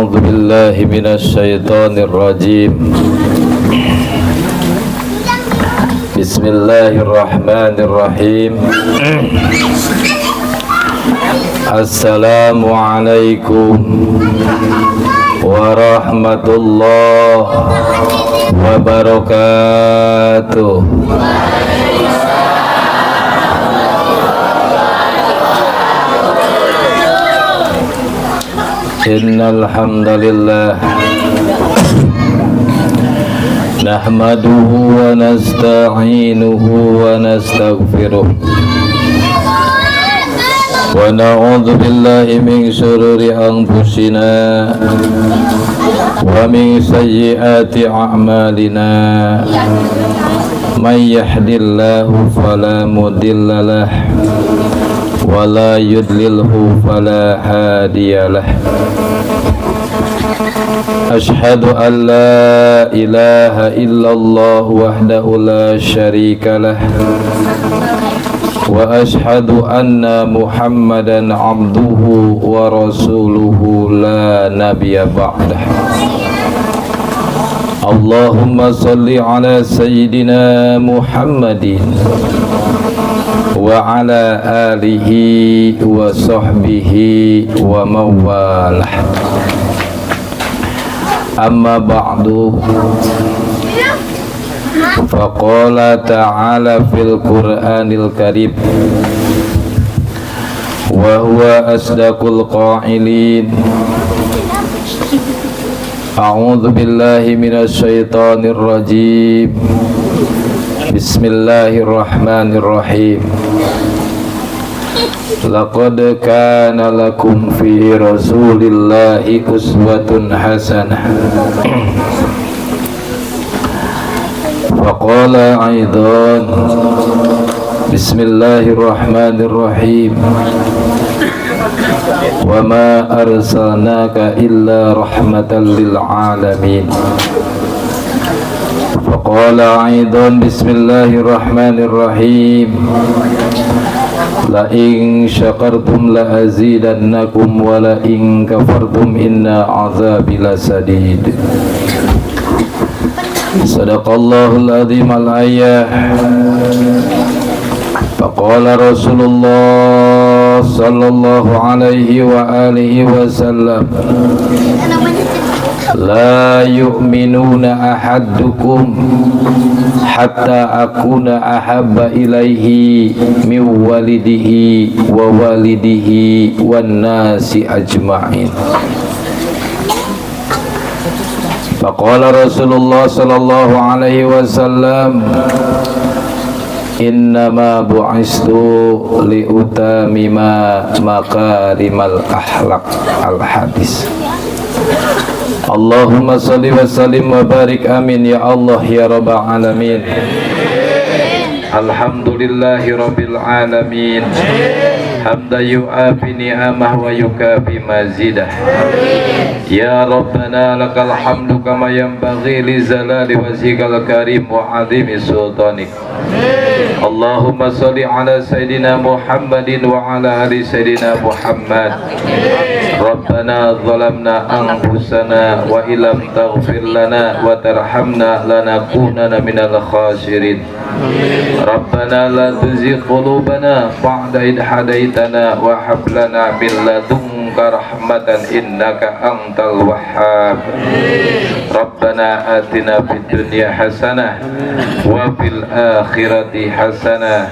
أعوذ بالله من الشيطان الرجيم. بسم الله الرحمن الرحيم. السلام عليكم ورحمة الله وبركاته. Innal hamdalillah nahmaduhu wa nasta'inuhu wa nastaghfiruh wa na'udzu billahi min shururi anfusina wa min sayyiati a'malina. May yahdihillahu fala mudilla lahu wa la yudlilhu fala hadiyalah. Ashhadu an la ilaha illallah wahdahu la syarika lah wa ashhadu anna Muhammadan abduhu wa rasuluhu la nabiyya ba'dah. Allahumma salli ala sayyidina Muhammadin wa ala alihi wa sahbihi wa mawalah. Amma ba'du, faqala ta'ala fil Qur'anil Karim wa huwa asdaqul qailin. A'udzu billahi minasy syaithanir rajim. Bismillahirrahmanirrahim. Laqad kana lakum fi rasulillahi uswatun hasanah. Faqala aidan. Bismillahirrahmanirrahim. Wa ma arsalnaka illa rahmatan lil alamin. Faqala aidan. Bismillahirrahmanirrahim. La in syakartum la azidannakum wa la in kafartum inna azabi lasadid. Sadaqallahul azim al-ayah. Faqala Rasulullah sallallahu alaihi wa alihi wasallam, la yu'minuna ahadukum hatta akuna ahabba ilaihi min walidihi wa walidihi wan nasi ajma'in. Faqala Rasulullah sallallahu alaihi wasallam, innama bu'istu liutamima makarimal akhlaq. Al-hadis. Allahumma salli wa sallim wa barik amin ya Allah ya rabbal alamin. Alhamdulillahi rabbil alamin. Hamda yu'afi ni'amah wa yukafi mazidah. Ya Rabbana lakal hamdu kama yanbaghi li zalali wajhikal karim wa 'azimi sultanik. Allahumma salli ala Sayyidina Muhammadin wa ala ali Sayyidina Muhammad. Rabbana zalamna anfusana wa illam taghfir lana wa tarhamna lanakunanna minal khasirin. Rabbana la tuzigh qulubana ba'da idh hadaitana wa hab lana min ladunka rahmatan innaka antal wahhab. Rabbana atina fid dunya hasanah wa fil akhirati hasanah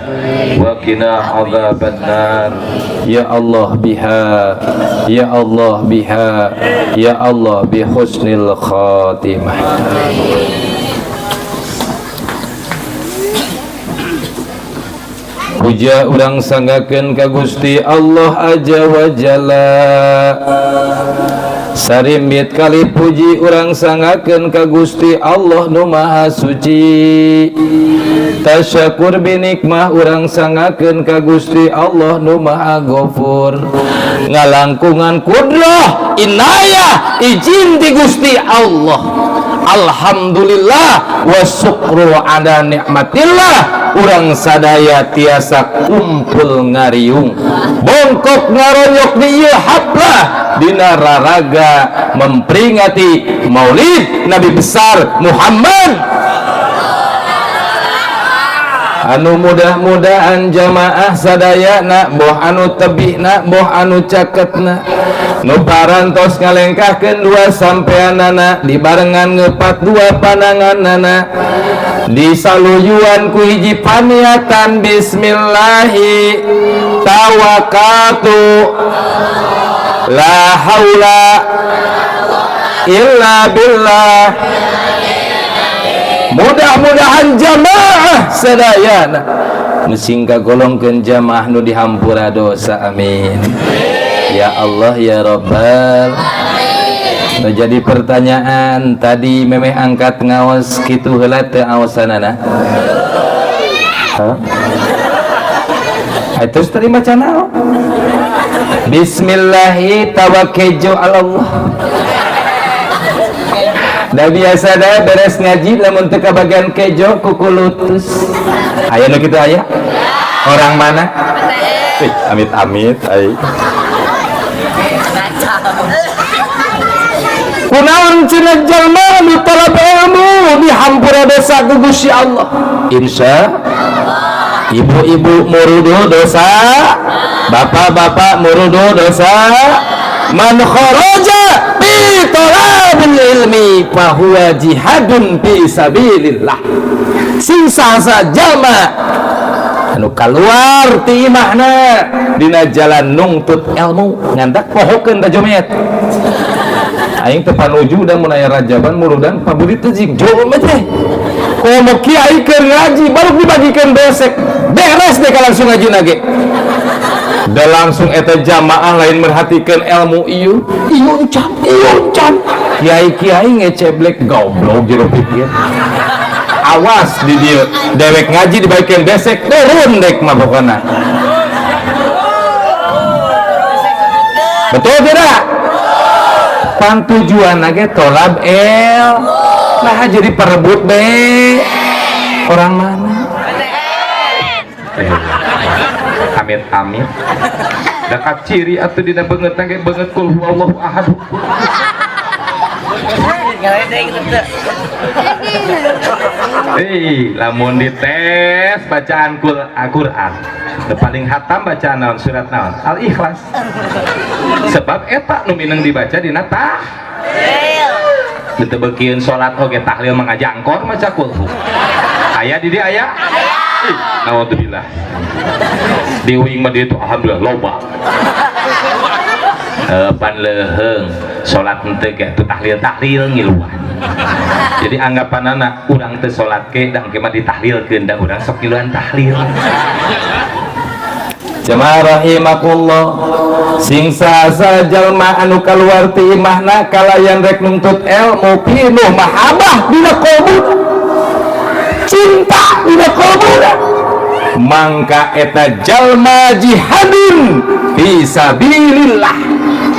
wa qina adzabannar. Ya Allah biha, ya Allah biha, ya Allah bi husnil khatimah. Puja urang sanggakeun ka Gusti Allah Azza wa Jalla. Sarimit kali puji urang sanggakeun ka Gusti Allah nu Maha Suci. Tasyakur binikmah urang sanggakeun ka Gusti Allah nu Maha Ghafur. Ngalangkungan kudrah inayah izin ti Gusti Allah. Alhamdulillah wa syukru ala nikmatillah urang sadaya tiasa kumpul ngariung bongkok ngaroyok di ieu haflah dina raraga memperingati Maulid Nabi besar Muhammad. Anu mudah-mudahan jamaah sadayana boh anu tebihna boh anu caketna nu parantos ngalengkahkeun dua sampeanana dibarengan ngepat dua pananganana disaluyuan ku hiji paniatan bismillahi tawakkaltu la haula illa billah. Mudah-mudahan jamaah sadayana musing kagolongkeun jamaah nu dihampura dosa, amin ya Allah ya Rabbal. Nah, jadi pertanyaan tadi memeh angkat ngaos kitu heula teu aosanana? Terus tadi baca naon? Bismillahi tawakkaltu ala Allah. Da biasa dah beres ngaji lamun teu kabagian kejo kuku lutus. Aya nu kitu aya? Orang mana? Amit-amit ai. Kunaon cenah jalma nu talab ilmu dihampura dosa ku Gusti Allah. Insya ibu-ibu murudu dosa, bapak-bapak murudu dosa. Man kharaja fi talabil ilmi fa huwa jihadun fi sabilillah. Sing sasa jalma anu kaluar ti imahna dina jalan nungtut ilmu ngandak pohokeun ka jomet. Aing teh panuju da mun aya rajaban murudan pabudi teh jing jomet teh. Komo kiai keur ngaji baru dibagikeun besek. Beres deh ka langsung ngaji nage. Da langsung eta jamaah lain merhatikan ilmu ieu can kiai ngeceblek goblok jero pikir. Awas di dieu dewek ngaji dibagikeun besek turun dek mah pokona. Betul tidak? Pantujuan lagi tolab nah jadi perebut be orang mana? Amit-amit dekat ciri atau dina banget nage banget kul huwallahu ahad. Lamun dites bacaan Al-Qur'an paling hatam bacaan naon surat naon Al-Ikhlas. Sebab eta nu mineng dibaca dina tahlil. Teu beukeun salat oge tahlil mangajangkor maca kulhu. Aya di dieu aya? Naudzubillah. Di uing mah dieu alhamdulillah loba. Pan leuheung salat teu ge tu tahlil ngiluan. Jadi anggapanana urang teu salat ke dang ke mah ditahlilkeun da urang sok ngiluan tahlil. Jamaah rahimakumullah, sing sasa jalma anu kaluar ti imahna kalayan rek nuntut ilmu pinuh mahabbah dina qalbu, cinta dina qalbuna, mangka eta jalma jihadun fi sabilillah,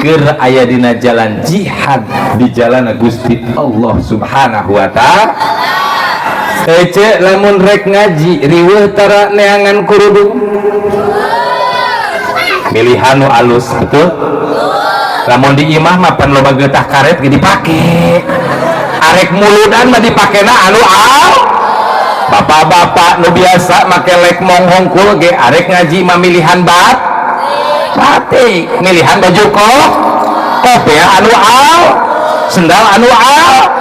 keur aya dina jalan jihad di jalan Gusti Allah Subhanahu wa taala. Ece lamun rek ngaji riweuh tara neangan kurudung pilihan nu alus, betul? Lamun di imah mah pan loba getah karet ge dipake. Arek muludan mah dipakena anu al. Bapak-bapak nu biasa make lek mong hongkul ge arek ngaji mah milihan batik, milihan baju kopea anu al, sendal anu al.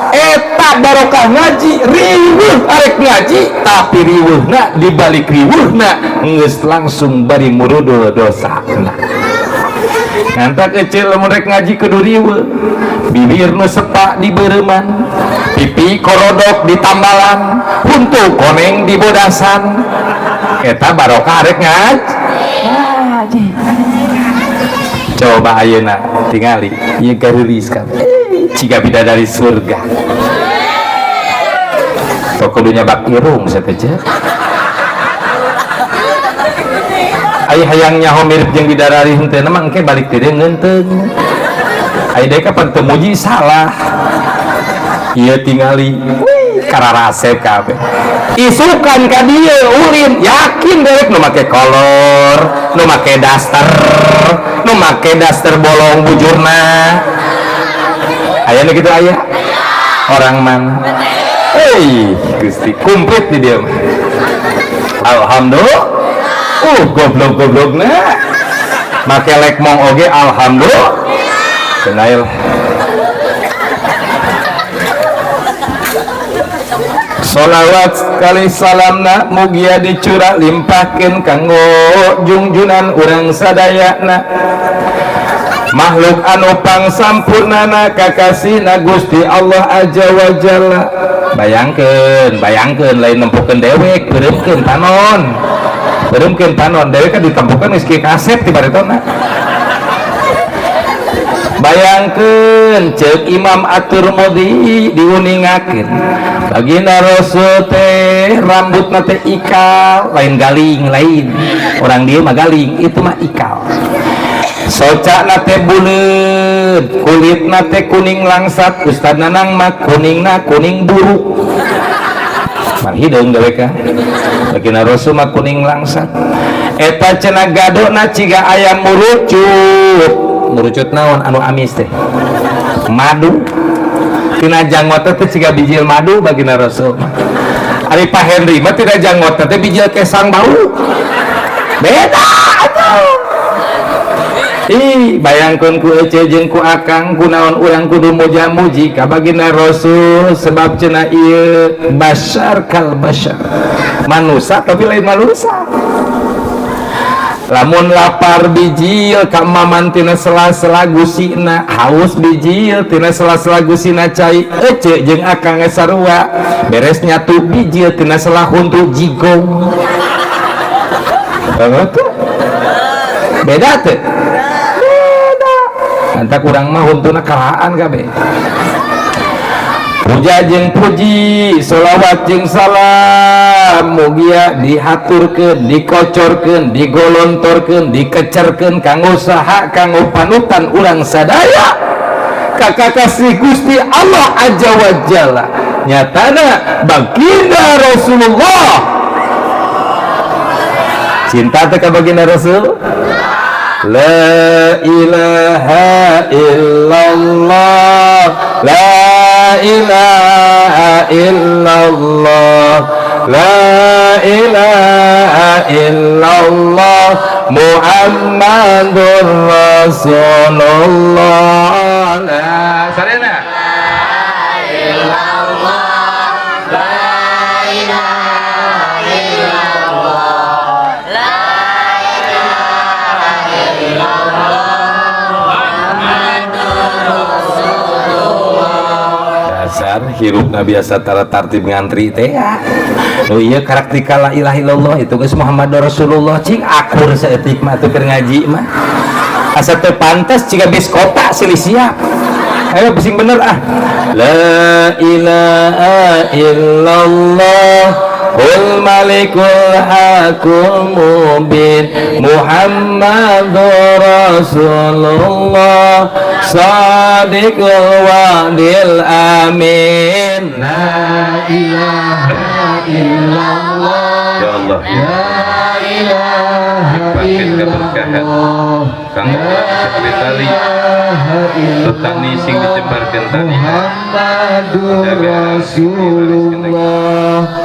Eta barokah ngaji riweuh arek ngaji tapi riweuhna dibalik riweuhna geus langsung bari murudu dosana. Ngantak ecil lamun rek ngaji kudu riweuh, bibir nu sepak di beureman, pipi korodok di tambalan, huntu koneng di bodasan. Eta barokah arek ngaji. Coba ayeuna tingali ieu garilis kan. Jika bidadari surga tokodunya bak irung sateja ai hayang nyaho mirip jeung bidadari henteu mah engke balik teh ngeunteung ai deui kapan teu muji salah ieu tingali kararasep kabeh isukan ka dieu ulin yakin dewek nu make kolor nu make daster bolong bujurna aya nu kitu aya orang mana Gusti komplit di dia mah alhamdulillah goblok-goblokna make lekmong oge alhamdulillah kenail sholawat kali salamna mugia dicurah limpahkeun kanggo junjunan urang sadayana makhluk anu pangsampurnana kakasihna Gusti Allah Azza wa Jalla bayangkeun lain nempukeun dewek beureumkeun panon dewek kan ditempukeun geus kieu kasep ti baretona bayangkeun ceuk Imam At-Tirmidzi diuningakeun bagina Rasul teh rambutna teh ikal lain galing lain orang dia mah galing itu mah ikal socana teh buleut kulitna teh kuning langsat Ustaz Nanang mah kuningna kuning buruk mah hideung dewek ka bagina Rasul mah kuning langsat eta cenah gadona ciga ayam murucut naon anu amis teh madu tina janggot teh ciga bijil madu bagina Rasul ari Pak Henry mah tina janggot teh bijil kesang bau beda atuh bayangkeun ku ece jeung ku akang kunaon urang kudu muja-muji ka bagina Rasul sebab cenah ieu basyar kal basyar manusia tapi lain manusia lamun lapar bijil ka maman tina sela-sela gusina haus bijil tina sela-sela gusina cai ece jeung akang sarua beres nyatu bijil tina sela huntu jigong beda teh anta kurang mah huntuna kalaan kabeh puja jeung puji sholawat jeung salam mugia dihaturkeun dikocorkeun digolontorkeun dikecerkeun kanggo saha kanggo panutan urang sadaya ka kakasih Gusti Allah Azza wa Jalla nyatana baginda Rasulullah cinta teh ka baginda Rasul la ilaha illallah la ilaha illallah la ilaha illallah Muhammadur Rasulullah la sarena hirupna biasa tara tartib ngantri teh oh iya karaktika la ilaha illallah itu geus Muhammadur Rasulullah cing akur saeutik mah teu keur ngaji mah asa teu pantes ciga bis kota silih siap ayo bising bener ah la ilaha illallah Qul malikul hakul mubin Muhammadur Rasulullah Sadiqul wa'dil amin La ilaha illallah Ya Allah La ilaha illallah Kang sekali tali petani sing dicebarkan tani Muhammadur Rasulullah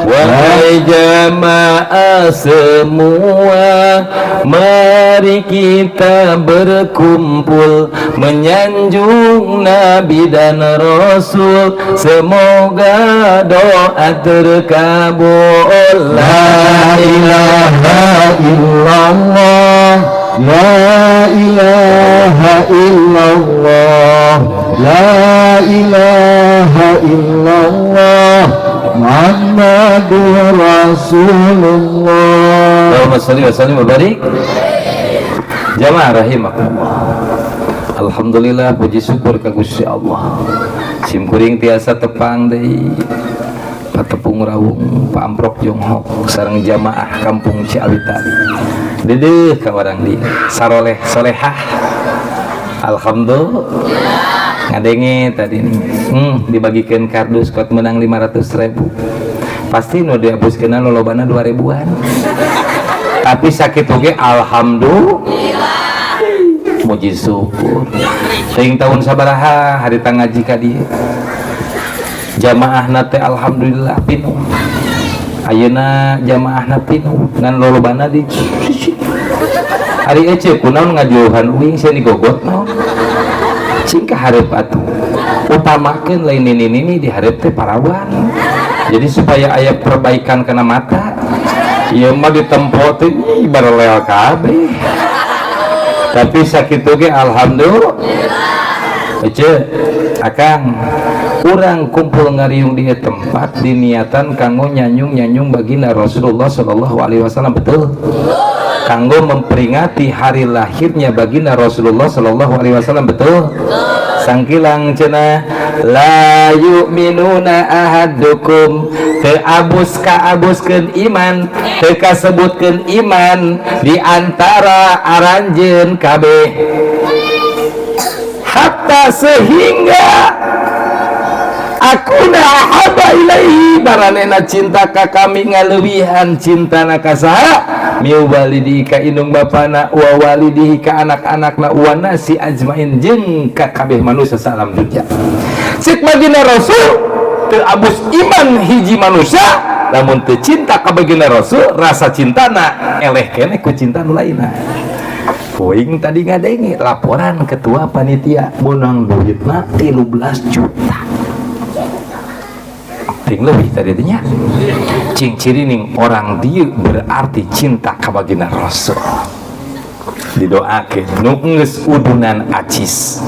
wahai jamaah semua mari kita berkumpul menyanjung Nabi dan Rasul semoga doa terkabul la ilaha illallah La ilaha illallah La ilaha illallah Muhammadur Rasulullah Allahumma salli wa sallim wa barik Jamaah rahimakumullah Alhamdulillah puji syukur ka Gusti Allah simkuring tiasa tepang deui patepung rawung pamprok jonghok sareng jamaah kampung Ciawitali dedeh ka warang dia saroleh solehah alhamdulillah ngadenge tadi dibagikan kardus kot menang 500.000 pasti nu dihabuskeun lolobana 2000-an tapi sakit oge alhamdulillah muji syukur teuing tahun sabaraha harita ngaji ka dieu jamaahna teh alhamdulillah pinuh ayeuna jamaahna pinuh ngan lolobana di hari ece kunaon ngajuhan uing sia digogot naon cing ka hareup atuh utamakeun lain ini di hareup teh parawan jadi supaya aya perbaikan kana mata ieu mah ditempo teh barelel kabeh tapi sakitu ge alhamdulillah ece akang urang kumpul ngariung di tempat diniatan kanggo nyanyung baginda Rasulullah sallallahu alaihi wasallam betul kanggo memperingati hari lahirnya baginda Rasulullah sallallahu alaihi wasallam betul sangkilang cenah la yu'minuna ahadukum teu abuskeun iman teu kasebutkeun iman di antara aranjeun kabeh hatta sehingga akuna ahaba ilaihi baranena cinta ka kami ngaleuwihan cintana ka saha miu walidi ka indung bapana wa walidihi ka anak-anakna wa nasi ajmain jeung ka kabeh manusia salam dunya cik baginda Rasul teu abus iman hiji manusia lamun teu cinta ka baginda Rasul rasa cintana eleh keneh ku cinta nu lainna poing tadi ngadenge laporan ketua panitia menang duitna 13 juta ting lebih tadi nya cing ciri ning orang dia berarti cinta ka baginda Rasul didoakeun nu geus udunan acis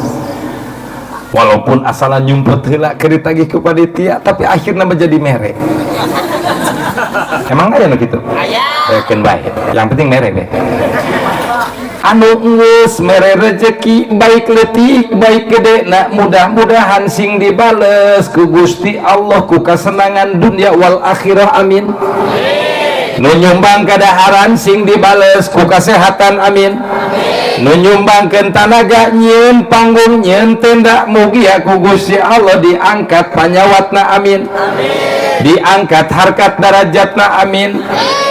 walaupun asalna nyumput heula keur ditagih ku panitia tapi akhirna menjadi mere emang aya nu kitu aya keun bae yang penting mere deh anu geus mere rezeki baik leutik baik gede na mudah-mudahan sing dibales ku Gusti Allah ku kasenangan dunia wal akhirah amin nu nyumbang kadaharan sing dibales ku kasehatan amin nu nyumbangkeun tanaga nyieun panggung nyieun tenda mugi ku Gusti Allah diangkat panyawatna amin diangkat harkat derajatna amin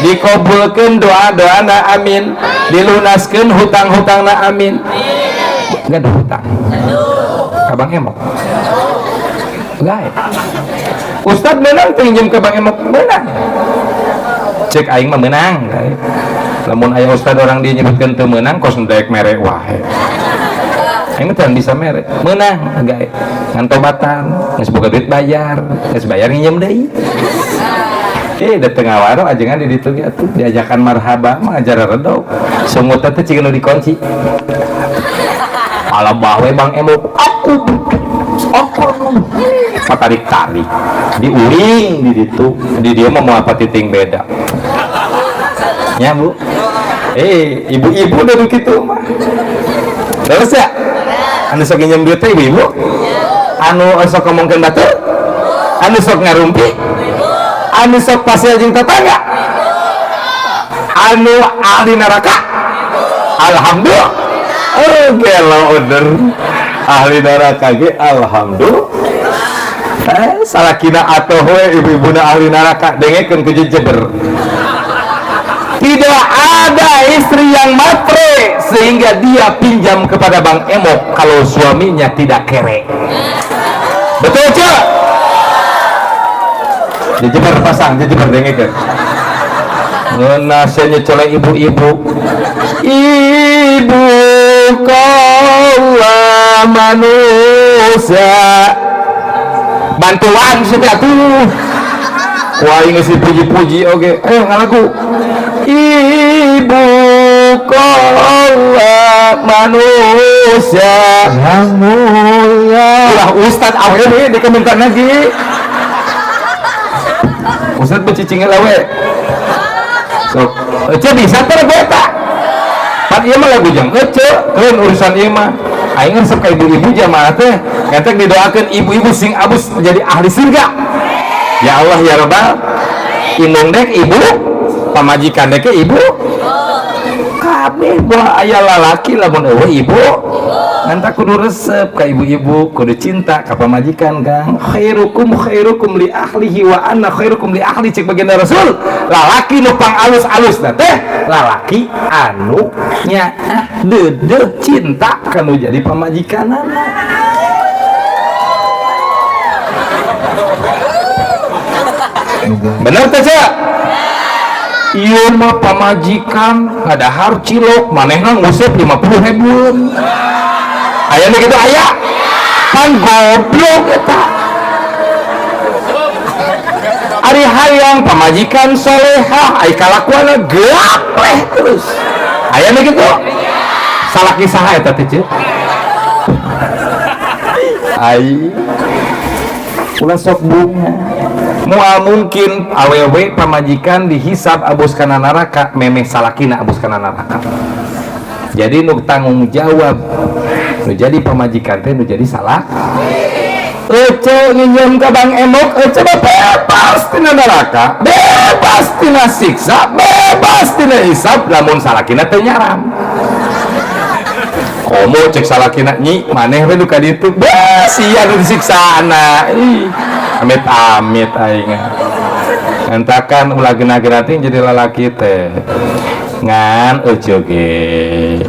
dikabulkeun doa-doana amin dilunaskeun hutang-hutangna amin enggak ada hutang Abang Emok enggak Ustad menang pinjam ke Bang Emok menang cek aing mah menang lamun aya Ustad orang dia nyebutkeun teu menang kos ndek mere wae aing teh bisa mere menang enggak ngan tobatan geus boga duit bayar geus bayar nginjem deui da tengah waro ajengan di ditu atuh diajakan marhaba mah ajar redog sungut teh cing nu dikunci ala bawe Bang Emok aku tarik diuring di ditu di dia mah moal patiting beda nya Bu ibu-ibu dari kitu mah terus ya anu sok nginjem duit teh ibu-ibu anu sok ngomongkeun batur anu sok ngarumpi anu sok pasel jeung tetangga anu ahli neraka alhamdulillah gelo order ahli neraka ge alhamdulillah salakina atoh we ibu-ibuna ahli neraka dengekeun ku jeber tidak ada istri yang matre sehingga dia pinjam kepada Bang Emok kalau suaminya tidak kere betul cak jejeber pasang jejeber dengekeun nasinya colek ibu-ibu ibu kaula manusia bantuan sudah tuh wah ini si puji-puji oke ngalaku ibu kaula manusia yang mulia ulah Ustad awe nih di komentar lagi Ustad becicing lawe sok ece bisa terbeta pan ieu mah lagu jang ece keun urusan ieu mah aing resep ka ibu-ibu jamaah teh ngantek didoakeun ibu-ibu sing abus menjadi ahli surga ya Allah ya Rabbal indung dek ibu pamajikan dek ibu kabeh bae aya lalaki lamun eueuh ibu nganta kudu resep ka ibu-ibu, kudu cinta ka pamajikan Kang. Khairukum li ahlihi wa ana khairukum li ahli, cek baginda Rasul. Lalaki nu pang alus-alus teh lalaki anu nya deudeuh cinta kanu jadi pamajikanana. Bener teh Cak? Ieu mah pamajikan ngadahar cilok manehna ngusep 50.000. Aya nu kitu aya. Kan goblok eta. Ari hayang pamajikan solehah, ai kalakuanna gapleh terus. Aya nu kitu. Salaki saha eta teh Cek? Ai ulah sok bunga. Mual mungkin awewe pamajikan dihisab abus kana neraka, memeh salakina abus kana neraka. Jadi nu tanggung jawab nu jadi pamajikan teh nu jadi salah. Ece nginjem ka Bang Emok, ece bebas tina neraka, bebas tina siksa, bebas tina hisab lamun salakina teu nyaram. Komo cek salakina nyi maneh we nu ka ditu, sia nu disiksaana. Ih, amit-amit aing. Entakan ulah gena-gena teh jadi lalaki teh. Ngan eueuh ge.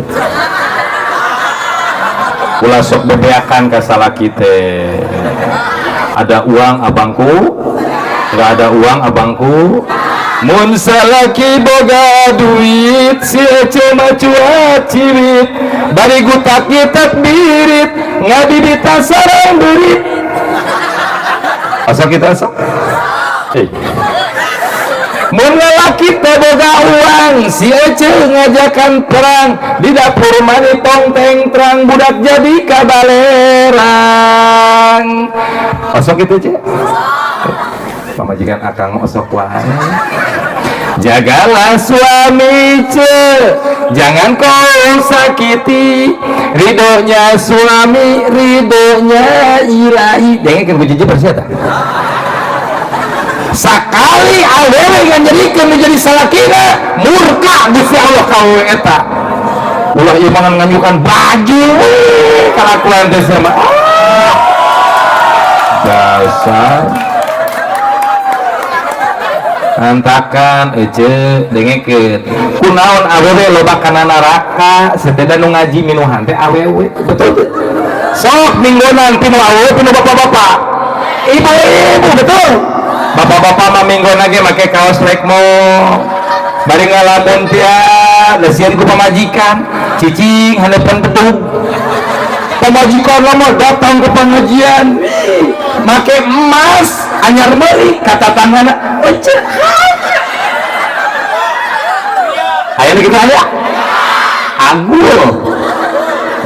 Ulah sok bebeakan ka salaki teh. Ada uang abangku? Enggak ada uang abangku? Mun salaki boga duit si ece mah cuat ciwit bari gutak takbirit ngadibita sareng durit. Asal kita asal mun lalaki teh boga uang si ece ngajakan perang di dapur mani tongteng terang budak jadi kabalerang. Asal kita Cek pamajikan akang osok wae. Jagalah suami ce, jangan kau sakiti ridhonya suami, ridhonya ilahi. Dengekeun ku jiji persia tah. Sakali awewe ngajadikeun menjadi salakina, murka Gusti Allah ka awewe eta. Ulah ieu mangan nganyukan baju kalakuan teh sama. Dasar antakan ece dengekeun kunaon awewe loba kana neraka seteda nu ngaji minuhan teh awewe. Betul teh? Sok minggonan tinu awewe tinu bapak-bapak, ibu-ibu. Betul, bapak-bapak mah minggona ge make kaos lekmo bari ngalamun tia lesian ku pamajikan cicing handeupan petug. Pamajikan lama datang ke pengajian make emas anyar meuli kata tanganna ece. Aya nu kitu aya. Agul.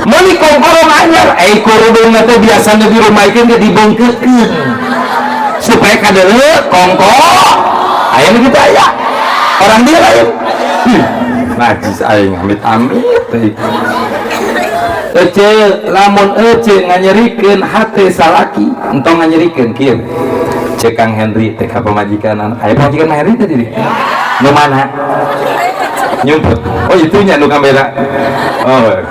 Meuli kongkorong anyar, kurudungna teh biasana dirumaikeun ge dibongkekeun supaya kadeuleu kongko. Aya nu kitu aya. Orang dia lain. Najis aing amit-amit teh. Ece lamun ece nganyerikeun hate salaki entong nganyerikeun kieu cek Kang Henry teh ka pamajikanan. Aya pamajikan Henry teh di nu mana nyumput. Oh itu nya nu kamera. Oh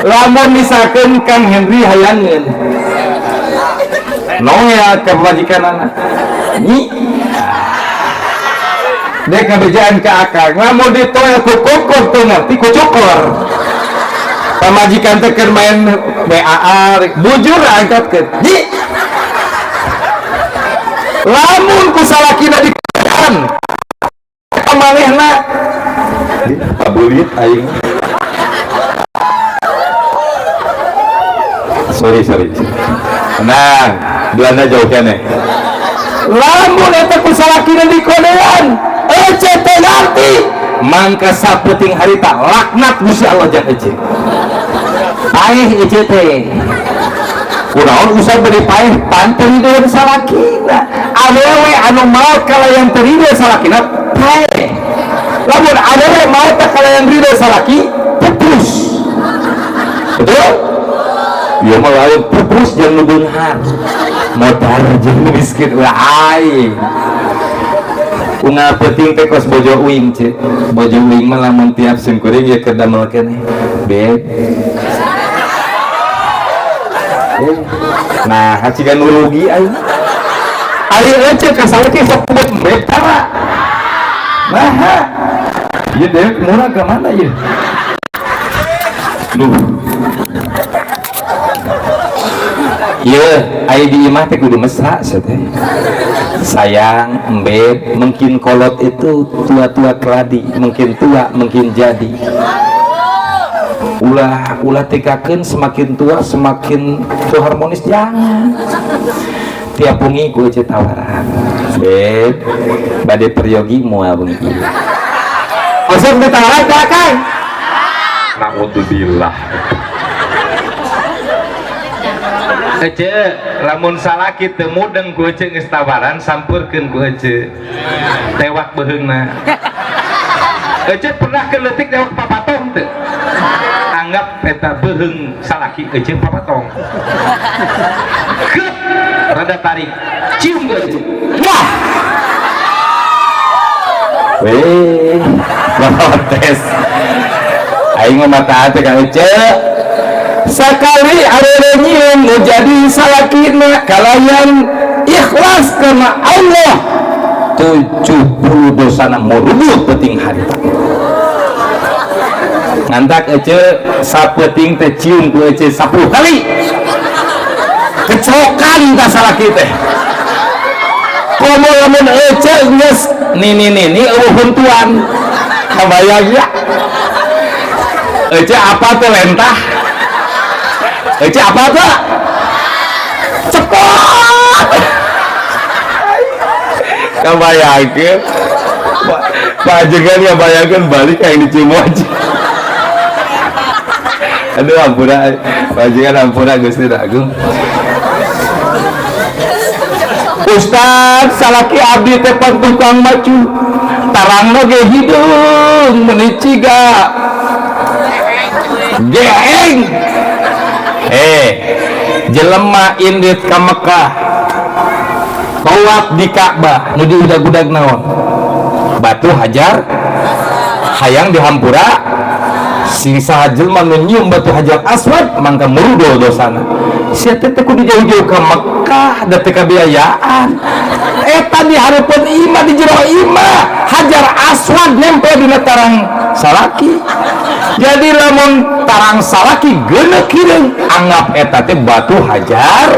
lamun misalkeun Kang Henry hayangeun noya ka pamajikanan nyi dek ngabejaan ka akang lamun ditoel ku kokor teu ngarti ku cokor. Pamajikan teh keur main BAA bujur angkatkeun nyi lamun ku salakina dikeun pamanehna abulit aing. Sorry tenang duana jauh keneh. Lamun eta ku salakina dikodean ece teh nanti mangka saputing harita laknat Gusti Allah jang ece. Paeh ece teh kunaon usah beri paeh panteri deui salakina. Awewe anu maot kalayan terido salakina paeh. Lamun awewe maot kalayan ridho salaki pupus. Betul? Ieu mah lain pupus jeung nu beunghar. Modar jeung miskin ulah aing. Unggal penting teh kos bojo uing Cek. Bojo uing mah lamun tiap sim kuring ye keur damelkeun beb. Nah hacikan rugi ayo aja kasalaki sok betara nah iya deh murah ke mana ya duh iya ayo di imah teh kudu mesra sayang embed mungkin kolot itu tua-tua keladi mungkin tua mungkin jadi ulah tikakeun semakin tua semakin tuh harmonis jangan tiap bengi gue tawaran bed badai peryogi moal bengi osok ditawaran kakak naudzubillah ece lamun salaki teu mudeng ku ece geus tawaran sampurkeun ku ece tewak beheungna ece pernah keleutik tewak papatong teu anggap eta beheung salaki ece papatong rada tarik cium gue ece wah weh protes aing mata teh ka ece sakali ada nyium jadi salakina kalayan ikhlas karena Allah 70 dosana murubut peting harita ngantak ece sapeting teh cium ku ece 10 kali kecokan tak salaki teh komo lamun ece geus nini eueuh tuan kabayang ya ece apa teh lentah ece apa tuh cepot kabayangkeun Pak Jegan ya bayangkan balik kayak dicium aja aduh ampuna Pak Jegan ampuna Gusti Agung Ustad salaki abdi teh tukang macu tarangna ge hidung meniciga geeng jelema indit ka Mekah tawaf di Ka'bah nu diudag-udag naon batu hajar hayang dihampura sing saha jelema nu nyium batu hajar aswad mangka murudo dosana sia teh kudu jauh-jauh ka Mekah da teu kabiayaan eta di hareupeun imah di jero imah hajar aswad nempel dina tarang salaki jadi lamun tarang salaki geuneuh kireung anggap eta teh batu hajar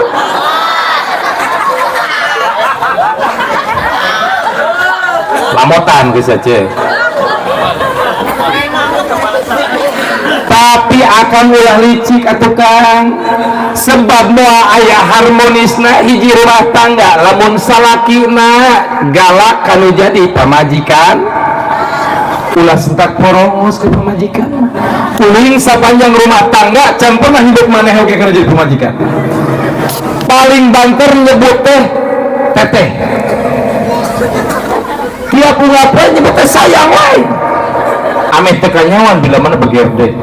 lamotan geus aja tapi akan ulah licik atuh Kang sebab moal aya harmonisna hiji rumah tangga lamun salakina galak kanu jadi pamajikan ulah sentak poros ke pemajikan uling sapanjang rumah tangga can pernah hidup maneh oge kana jadi pemajikan paling banter nyebut teh teteh tiap ungapna nyebut teh sayang wae ameh teh kanyawan bila mana begerde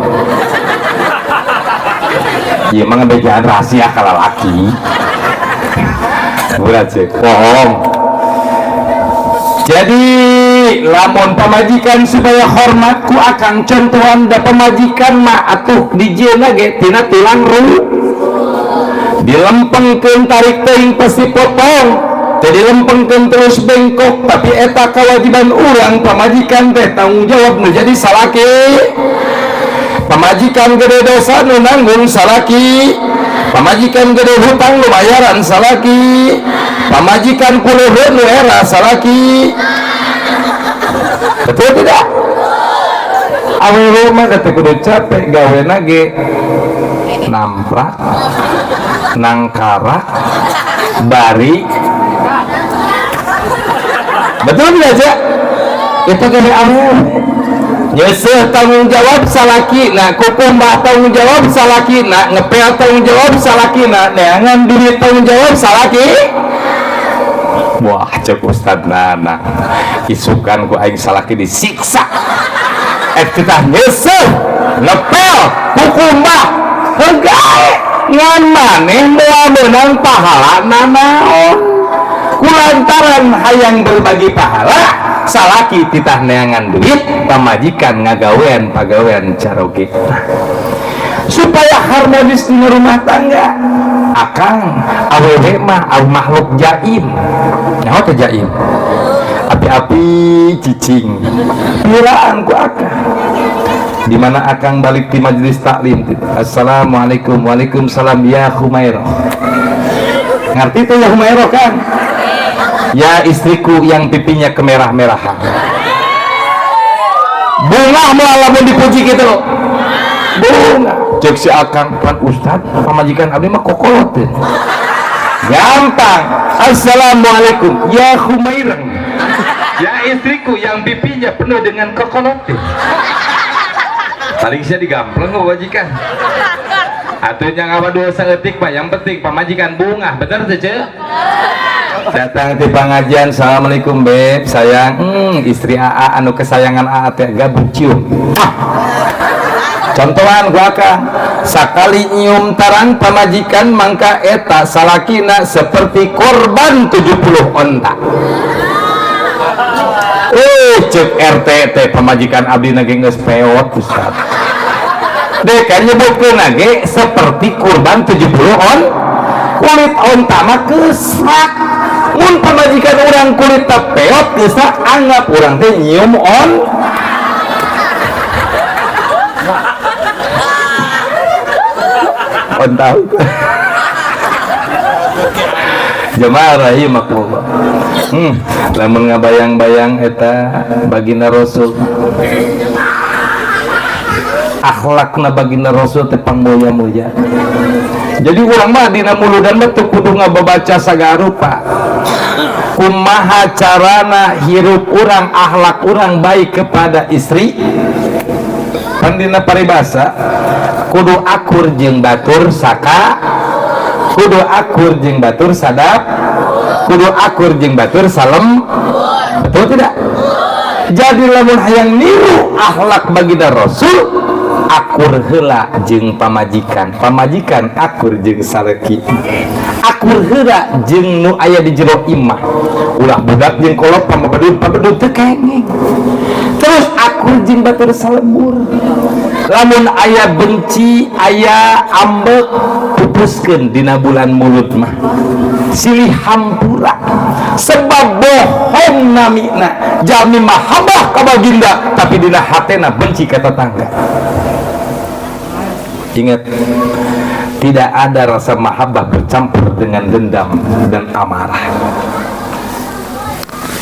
ieu mah ngabejaan rahasia ka lalaki bulat cek bohong jadi lamun pamajikan supaya hormat ku akang contohan da pamajikan mah atuh dijieuna ge tina tilang ru dilempengkeun tarik teuing pasti potong teu dilempengkeun terus bengkok tapi eta kewajiban urang pamajikan teh tanggung jawab nu jadi salaki pamajikan gede dosa nu nanggung salaki pamajikan gede hutang nu bayaran salaki pamajikan kuluhur nu era salaki betul tidak? Awal rumah kata kudu capek gawena ge namprak nangkara bari betul tidak Cak? Itu gede awal nyeseh tanggung jawab salaki na kukumbah tanggung jawab salaki na ngepel tanggung jawab salaki na neangan diri tanggung jawab salaki wah cek Ustad Nana isukan ku aing salaki disiksa kita nyeseh ngepel kukumbah hegae ngan maneh moal meunang pahala nanaon kulantaran hayang berbagi pahala salaki titah neangan duit pamajikan ngagawean pagawean caroge supaya harmonis di rumah tangga akang awewe mah makhluk jaim. Nyaho teh jaim? Api-api cicing piraan ku akang. Di mana akang balik di majelis taklim, assalamualaikum, waalaikumsalam ya Humairah. Ngerti tuh ya Humairah kan? Ya istriku yang pipinya kemerah-merahan. Bunga malah mau dipuji gitu. Bunga. Cek si akang kan ustad, pamajikan abdi mah kokolot deh. Gampang. Assalamualaikum ya Humairah. Ya istriku yang pipinya penuh dengan kokolot. Paling saya digampleng pamajikan. Atunya ngawa dua sangetik mah yang penting pamajikan bunga, bener tuh ce? Datang di pengajian, assalamualaikum beb, sayang, istri AA anu kesayangan AA teh gabung cium. Contohan gua akang, sakali nyium taran pamajikan mangka eta salakina seperti korban 70 onta. Cek RT teh pamajikan abdi nage geus peot Ustaz. Dek kan nyebutkeun nage seperti kurban 70 on. Kulit onta mah kesak. Mun pamajikan urang kulit teh peot kesak, anggap urang teh nyium on. Onta. Jemaah ieu makmum. Lamun ngabayang-bayang eta baginda Rasul. Akhlakna baginda Rasul teh pangmulia-mulia. Jadi urang mah dina muludan mah teu kudu ngababaca sagarupa. Kumaha carana hirup urang, akhlak urang baik kepada istri? Kan dina paribasa kudu akur jeung batur saka, kudu akur jeung batur sadap, kudu akur jeung batur salem. Betul tidak? Jadi lamun hayang niru akhlak baginda Rasul, akur heula jeung pamajikan, pamajikan akur jeung sareki, akur heula jeung nu aya di jero imah. Ulah budak jeung kolot pamabedut teu kengeng. Terus akur jeung batur salebur. Lamun aya benci, aya ambek, pupuskeun dina bulan mulut mah. Silih hampura. Sebab bohong namina. Jalmi mah habah ka baginda, tapi dina hatena benci ka tetangga. Ingat, tidak ada rasa mahabbah bercampur dengan dendam dan amarah.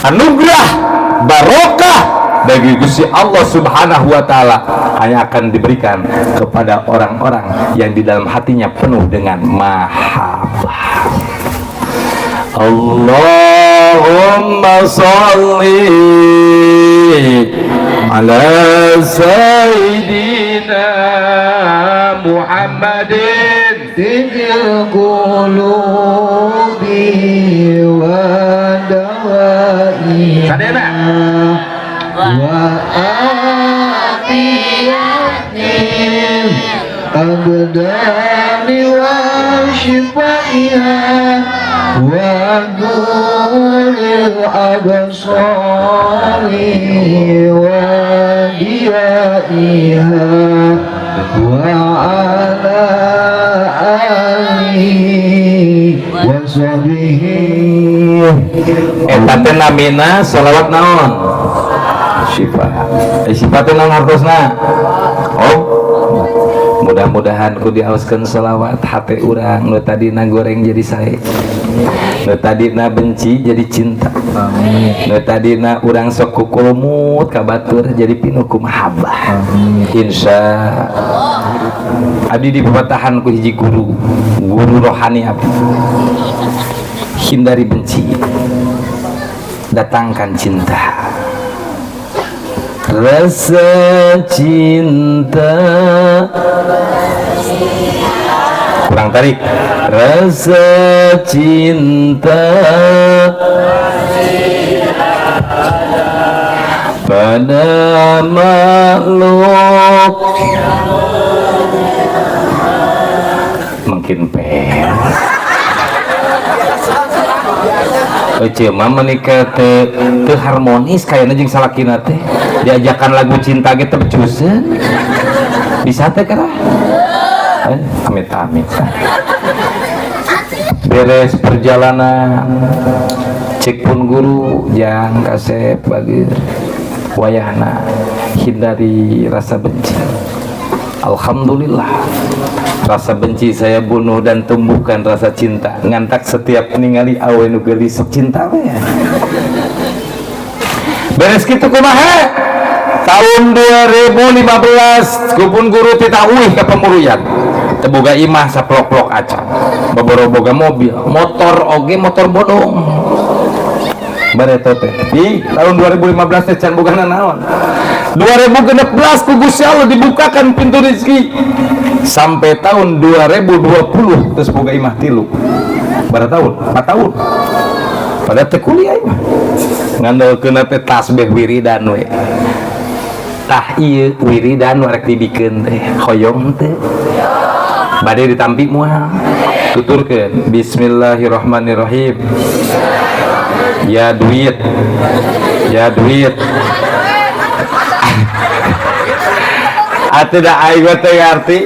Anugerah barokah bagi Gusti Allah Subhanahu wa taala hanya akan diberikan kepada orang-orang yang di dalam hatinya penuh dengan mahabbah. Allahumma sholli ala sayyidina Muhammadin fil qulubi wa dawaiha wa afiyatin abdani wa shifaiha wa nuril absari wa diyaiha wa ala alihi wa sahbihi. Eta teh namina shalawat naon? Syifa. Syifa teh naon hartosna? Oh, mudah-mudahan ku diaoskeun shalawat hate urang nu tadina goreng jadi sae, nu tadina benci jadi cinta, nu tadina urang sok kukulmut ka batur jadi pinuh ku mahabbah. Insya abdi dipatahan ku hiji guru rohani abdi. Hindari benci, datangkan cinta. Rasa cinta, kurang tarik. Rasa cinta pada makhluk mungkin cuma menikah teh harmonis kayaknya jeung salakina teh diajakan lagu cinta gitu becusen bisa teh kara amit-amit beres perjalanan cek pun guru jang kasep bagi wayahna hindari rasa benci. Alhamdulillah rasa benci saya bunuh dan tumbuhkan rasa cinta. Ngantak setiap ningali awe nu geulis sok cinta we. Beres kitu kumaha? Tahun 2015 kupun guru titah uih ke pemuruyan. Teboga imah saplok-plok acan. Baboro-boga mobil, motor oge motor bodong. Bareto teh. Di tahun 2015 teh can boga naon. 2016 ku Gusti Allah dibukakan pintu rezeki. Sampai tahun 2020 terus boga imah 3. Berapa tahun? 4 tahun. Pada teh kuliah imah. Ngandalkeun teh tasbih wiridan we. Tah ieu wiridan warek dibikeun teh hoyong teh. Bade ditampi moal. Tuturkeun bismillahirrahmanirrahim. Ya duit. Ya duit. Atuh da aing teh ngarti.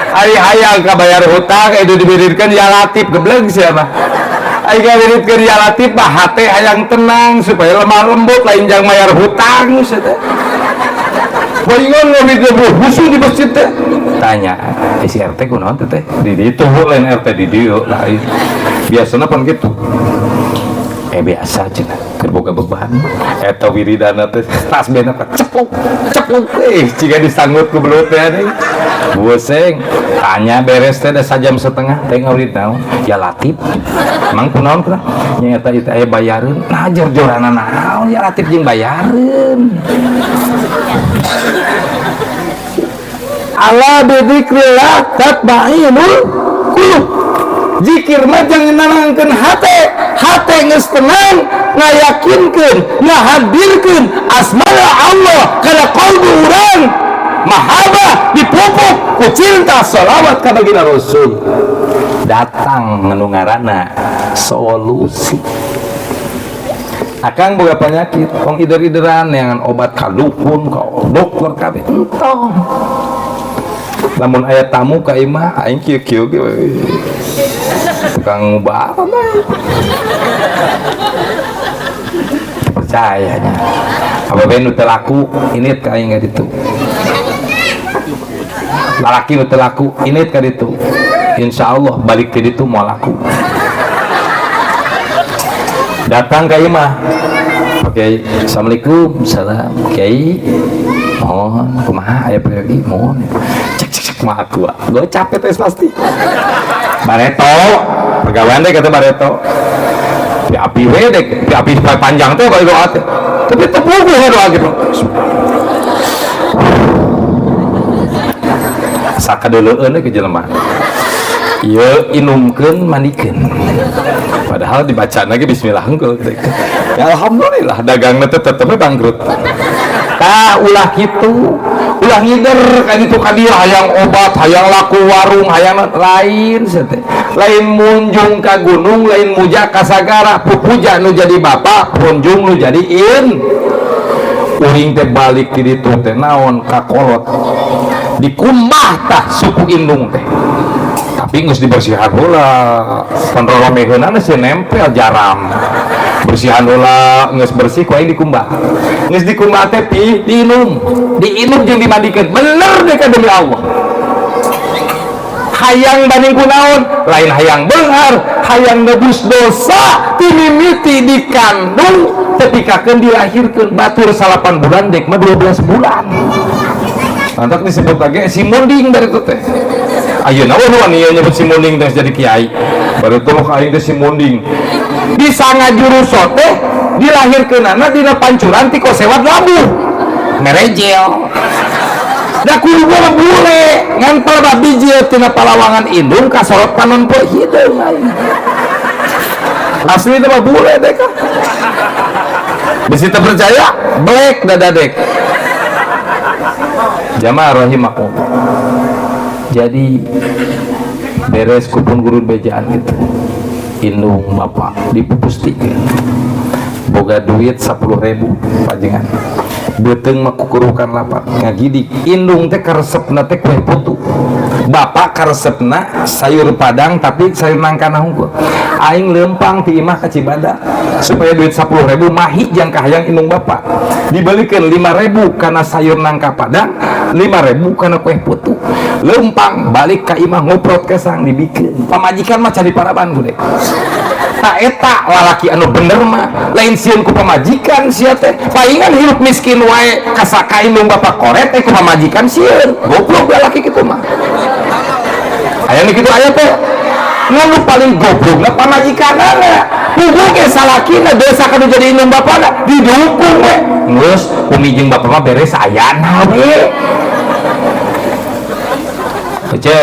Ari hayang ka bayar hutang itu dibirirkeun ya Latif gebleug siapa? Aing ngawiritkeun ya Latif mah hate hayang tenang supaya lemah lembut lain jang bayar hutang teh. Palingan ngomit busu di masjid teh. Tanya, si RT kunaon teh? Di ditu lain RT di dieu lain. Biasana pan kitu. Biasa cenah keur boga beban eta wiridana teh tasbihna ceplok jika disanggut ku belut teh deui buseng tanya beres teh da sajam setengah teh ngawrit naon ya Latif emang kunaon kurang nya eta itu aya bayareun nah jor-jorana naon ya Latif jeung bayareun ala bidzikrillah tatma'innul qulub zikir mah jangan nenangkeun hate geus tenang ngayakinkeun ngahadirkeun asmaul Allah kana qalbu urang mahabbah dipupuk ku cinta shalawat ka baginda Rasul datang nu ngaranna solusi. Akang boga penyakit wong ider-ideran yang obat ka dukun ka dokter kabeh entong lamun aya tamu ka imah aing kieu-kieu ge tukang ngubah percayanya apa bae nu teu laku init ka aing ditu lalaki nu teu laku init ka ditu insyaallah balik ke ditu moal laku datang ka imah oke assalamualaikum salam kiai mohon kumaha aya pergi mohon cek mah aku gue capek tes pasti bareto pergawean deh kata bareto di api we deh di api panjang teh kalau doa teh tapi tepuk gue doa gitu saka deuleun ke jelema ieu inumkeun mandikeun padahal dibaca lagi bismillah hungkul ya alhamdulillah dagangna teh tetep bangkrut tah ulah kitu ulah ngider kan itu kadia hayang obat hayang laku warung hayang lain sete lain munjung ka gunung lain muja ka sagara pupuja nu jadi bapak munjung nu jadi in uring teh balik di ditu teh naon ka kolot dikumbah tah suku indung teh tapi geus dibersihan heula panrolomeheunana geus nempel jaram bersihan heula geus bersih ku aing dikumbah geus dikumbah teh diinum jeung dimandikeun bener deh ka demi Allah hayang banding kunaon lain hayang beunghar hayang nebus dosa timimiti dikandung tepikakeun dilahirkeun batur 8 bulan dek mah 12 bulan antak disebut lagi si munding dari itu teh ayeuna wah ieu nyebut si munding teh jadi kiai baru tuh aing teh si munding bisa ngajurus teh dilahirkeunana dina pancuran ti kosewat labu merejel da kudu boga bule ngan pala bijil tina palawangan indung kasorot panon poe hideung aing asli teh mah bule deh kan bisi teu percaya black dadadek jamaah rahimakumullah. Jadi beres kupun guru bejaan gitu indung bapak dipupustikeun boga duit 10.000 pajengan beteng mah kukurukan lapat ngagidik indung teh karesepna teh kue putu bapak karesepna sayur padang tapi sayur nangka nahungkul aing lempang ti imah ka Cibadak supaya duit 10.000 mahi jang kahayang indung bapak dibalikan 5.000 karena sayur nangka padang 5.000 karena kue putu lempang balik ka imah ngoprot kesang dibikin pamajikan mah cari paraban gede tak eta lalaki anu bener mah lain sieun ku pamajikan sia teh palingan hidup miskin wae kasaka indung bapak koret ku pamajikan sieun goblok lalaki kitu mah aya nu kitu aya teh nu paling goblok na pamajikanana puguh ge salakina desa kanu jadi indung bapana didukung we geus umi jeung bapak mah beres ayana we Ece,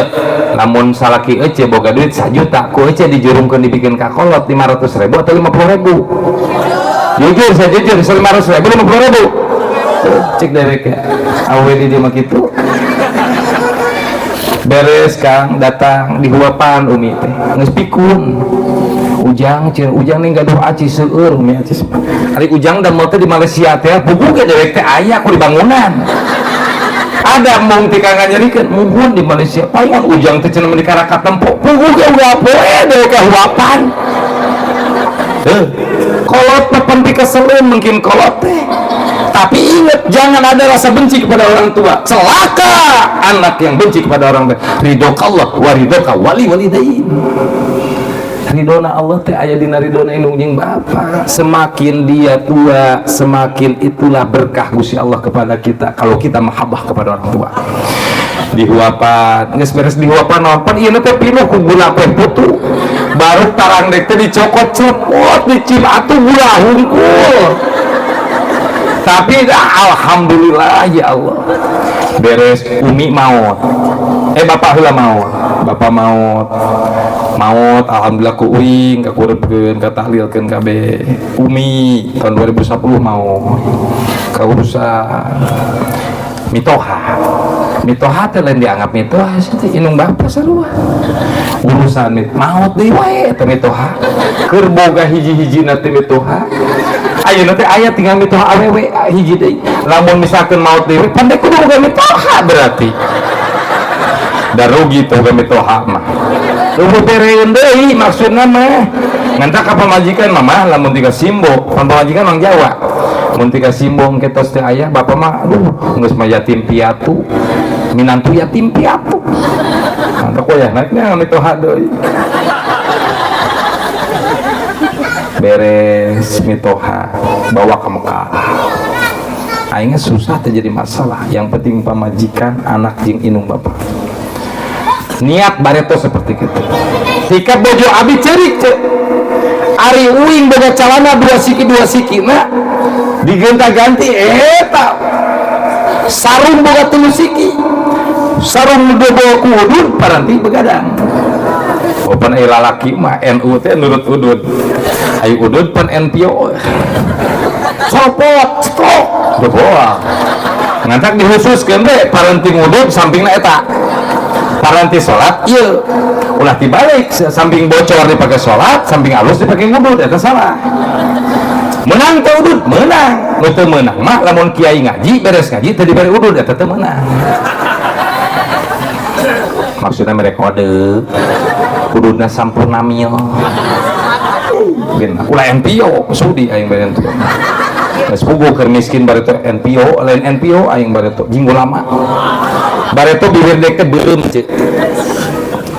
namun salaki Ece boga duit 1 juta, ku Ece dijurungkan dibikin kakolot 500.000 atau 50.000. Jujur, saya jujur, 500.000, 50.000. Cek derek ya, awe di dia gitu. Beres Kang, datang di huapan umi teh, geus pikun. Ujang nih gaduh aci seueur umi aci. Ari ujang dan motor di Malaysia teh, puguh ge derek teh aya ku di bangunan. Ada mung tika nganyarikeun muhun di Malaysia paling ujang teh cenah di Karakat tempo puguh ge ulah poe dewe ka huapan kolot tepen ti keseleun mungkin kolot teh tapi ingat jangan ada rasa benci kepada orang tua celaka anak yang benci kepada orang tua ridho Allah wa ridho ka wali walidain ridona Allah teh aya dina ridona indung jeung bapa semakin dia tua semakin itulah berkah Gusti Allah kepada kita kalau kita mahabbah kepada orang tua dihuapan geus beres dihuapan naon ieu teh pinuh ku gula kue putu baru tarang dek teh dicokot-cokot dicim atuh gula hungkul tapi alhamdulillah ya Allah beres umi maot bapak heula maot bapak maot alhamdulillah ku uing ka kurepkeun ka tahlilkeun kabeh umi tahun 2010 mau ka urusan mitoha teh lain dianggap mitoha teh indung bapak sarua urusan maot deui wae teh mitoha keur boga hiji-hijina teh mitoha ayeuna teh aya tinggal mitoha awewe hiji deui lamun misalkeun maot deui pandai kudu boga mitoha berarti da rugi teh boga mitoha mah lubu bereun deui maksudna mah ngantak ka pamajikan mah lamun tika simbo pamajikan orang Jawa mun tika simbo engke tos teh aya bapak mah aduh geus mah yatim piatu minantu yatim piatu ngantak ya naiknya mitoha deui beres mitoha bawa ke Mekah aingnya susah terjadi masalah yang penting pamajikan anak jeung indung bapak niat bareto seperti itu jika bojo abi cerik ari uing boga calana dua siki na digenta-ganti eta sarung boga 3 siki sarung boga ku udud paranti begadang opan lalaki mah NU teh nurut udud ayo udud pan NPO copot stok boa ngantak dihususkeun teh paranti udud sampingna eta paranti sholat iya ulah dibalik samping bocor dipakai sholat samping halus dipakai ngudud itu salah menang teh udud menang nu teu meunang mah lamun kiai ngaji beres ngaji teu diberi udud eta teh meunang maksudnya mereka kode ududna sampurna mil gin ulah NPO sudi aing beren teh geus puguh keur miskin bareto NPO lain NPO aing bareto jinggo lama bareto bibir dek teh beureum ceuk